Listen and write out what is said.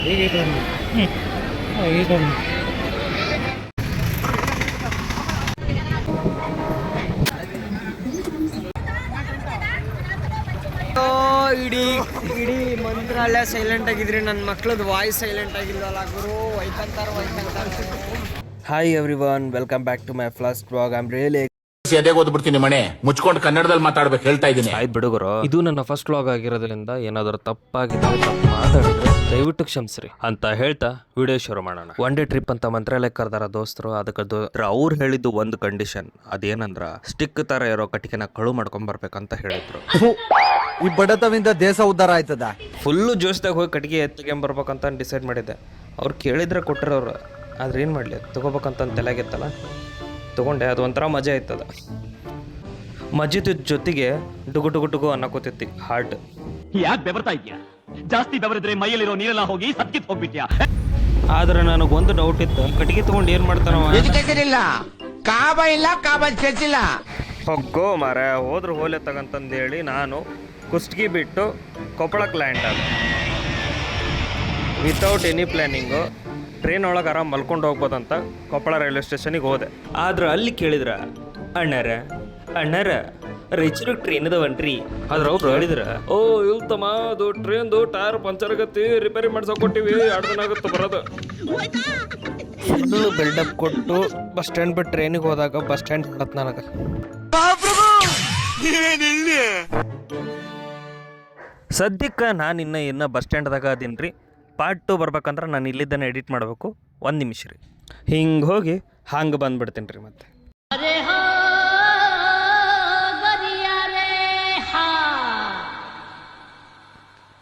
ಇಡೀ ಮಂತ್ರಾಲಯ ಸೈಲೆಂಟ್ ಆಗಿದ್ರಿ. ನನ್ನ ಮಕ್ಳದ್ದು ವಾಯ್ಸ್ ಸೈಲೆಂಟ್ ಆಗಿಲ್ವಲ್ಲ ಗುರು. ವೈಕಂತಾರ. Hi everyone, welcome back to my first vlog. I am really ಓದ್ಬಿಡ್ತೀನಿ ಮನೆ ಮುಚ್ಕೊಂಡು ಕನ್ನಡದಲ್ಲಿ ಮಾತಾಡ್ಬೇಕು ಹೇಳ್ತಾ ಇದ್ದೀನಿ. ಆಯ್ತು ಬಿಡುಗರು, ಇದು ನನ್ನ ಫಸ್ಟ್ ವ್ಲಾಗ್ ಆಗಿರೋದ್ರಿಂದ ಏನಾದರೂ ತಪ್ಪಾಗಿದ್ರೆ ತಪ್ಪು ಮಾತಾಡಿದ್ರೆ ದಯವಿಟ್ಟು ಕ್ಷಮಿಸ್ರಿ ಅಂತ ಹೇಳ್ತಾ ವಿಡಿಯೋ ಶುರು ಮಾಡೋಣ. ಒನ್ ಡೇ ಟ್ರಿಪ್ ಅಂತ ಮಂತ್ರಾಲಯಕ್ಕೆ ಕರ್ದಾರ ದೋಸ್ತರು. ಅದಕ್ಕೆ ಅವ್ರು ಹೇಳಿದ್ದು ಒಂದು ಕಂಡೀಷನ್, ಅದೇನಂದ್ರ ಸ್ಟಿಕ್ ತರ ಇರೋ ಕಟ್ಟಿಗೆನ ಕಳು ಮಾಡ್ಕೊಂಡ್ ಬರ್ಬೇಕಂತ ಹೇಳಿದ್ರು. ಈ ಬಡತವಿಂದ ದೇಶ ಉದ್ಧಾರ ಆಯ್ತದ. ಫುಲ್ಲು ಜೋಶ್ದಾಗ ಹೋಗಿ ಕಟ್ಟಿಗೆ ಎತ್ತಿಗೆಂಬ ಬರ್ಬೇಕಂತ ಡಿಸೈಡ್ ಮಾಡಿದ್ದೆ. ಅವ್ರು ಕೇಳಿದ್ರೆ ಕೊಟ್ಟರವ್ರು, ಆದ್ರೆ ಏನು ಮಾಡಲಿ, ತಗೋಬೇಕಂತ ತಲೆಯಾಗಿತ್ತಲ್ಲ, ತಗೊಂಡೆ. ಅದು ಒಂಥರ ಮಜಾ ಆಯ್ತದ. ಮಜಿದ ಜೊತೆಗೆ ಡುಗು ಡುಗು ಡುಗು ಅನ್ನಕೋತೈತಿ ಹಾರ್ಟ್. ಯಾಕೆ ಬೆವರ್ತಾ ಇದ್ಯಾ? ಜಾಸ್ತಿ ಬೆವರಿದ್ರೆ ಮೈಯಲ್ಲಿರೋ ನೀರೆಲ್ಲ ಹೋಗಿ ಸತ್ಕಿತ್ ಹೋಗ್ಬಿಟ್ಯಾ? ಆದ್ರೆ ನನಗೊಂದು ಡೌಟ್ ಇತ್ತು, ಕಟ್ಟಿಗೆ ತಗೊಂಡು ಏನ್ ಮಾಡ್ತಾನವ? ಹೊಗ್ಗೋ ಮಾರ, ಹೋದ್ರು ಹೋಲೆ ತಗಂತಂದೇಳಿ ನಾನು ಕುಷ್ಟಗಿ ಬಿಟ್ಟು ಕೊಪ್ಪಳಕ್ಕೆ ಲ್ಯಾಂಡ್ ಆದ. ವಿತೌಟ್ ಎನಿ ಪ್ಲ್ಯಾನಿಂಗು ಟ್ರೈನ್ ಒಳಗೆ ಆರಾಮ್ ಮಲ್ಕೊಂಡು ಹೋಗ್ಬೋದಂತ ಕೊಪ್ಪಳ ರೈಲ್ವೆ ಸ್ಟೇಷನಿಗೆ ಹೋದೆ. ಆದ್ರೆ ಅಲ್ಲಿ ಕೇಳಿದ್ರ, ಅಣ್ಣರ ರೈಚೂರಿಗೆ ಟ್ರೈನ್ ಅದಾವನ್ರಿ. ಆದ್ರೆ ಅವ್ರು ಹೇಳಿದ್ರ, ಓ ಇಲ್ತಮ್ಮ, ಅದು ಟ್ರೈನ್ದು ಟೈರ್ ಪಂಚರ್ ಆಗತ್ತಿ, ರಿಪೇರಿ ಮಾಡ್ಸೋಕೆ ಕೊಟ್ಟಿವಿ, 2 ದಿನ ಆಗುತ್ತೆ ಬರೋದು. ಫುಲ್ ಬಿಲ್ಡಪ್ ಕೊಟ್ಟು ಬಸ್ ಸ್ಟ್ಯಾಂಡ್ ಬಿಟ್ಟು ಟ್ರೈನಿಗೆ ಹೋದಾಗ ಬಸ್ ಸ್ಟ್ಯಾಂಡ್ ಕೊಡತ್ ನನಗೆ. ಸದ್ಯಕ್ಕೆ ನಾನು ಇನ್ನು ಬಸ್ ಸ್ಟ್ಯಾಂಡ್ದಾಗ ಅದೀನಿ ರೀ. ಪಾರ್ಟ್ 2 ಬರ್ಬೇಕಂದ್ರೆ ನಾನು ಇಲ್ಲಿದ್ದಾನೆ ಎಡಿಟ್ ಮಾಡಬೇಕು. 1 ನಿಮಿಷ ರೀ. ಹಿಂಗೆ ಹೋಗಿ ಹಂಗೆ ಬಂದ್ಬಿಡ್ತೀನಿ ರೀ ಮತ್ತೆ.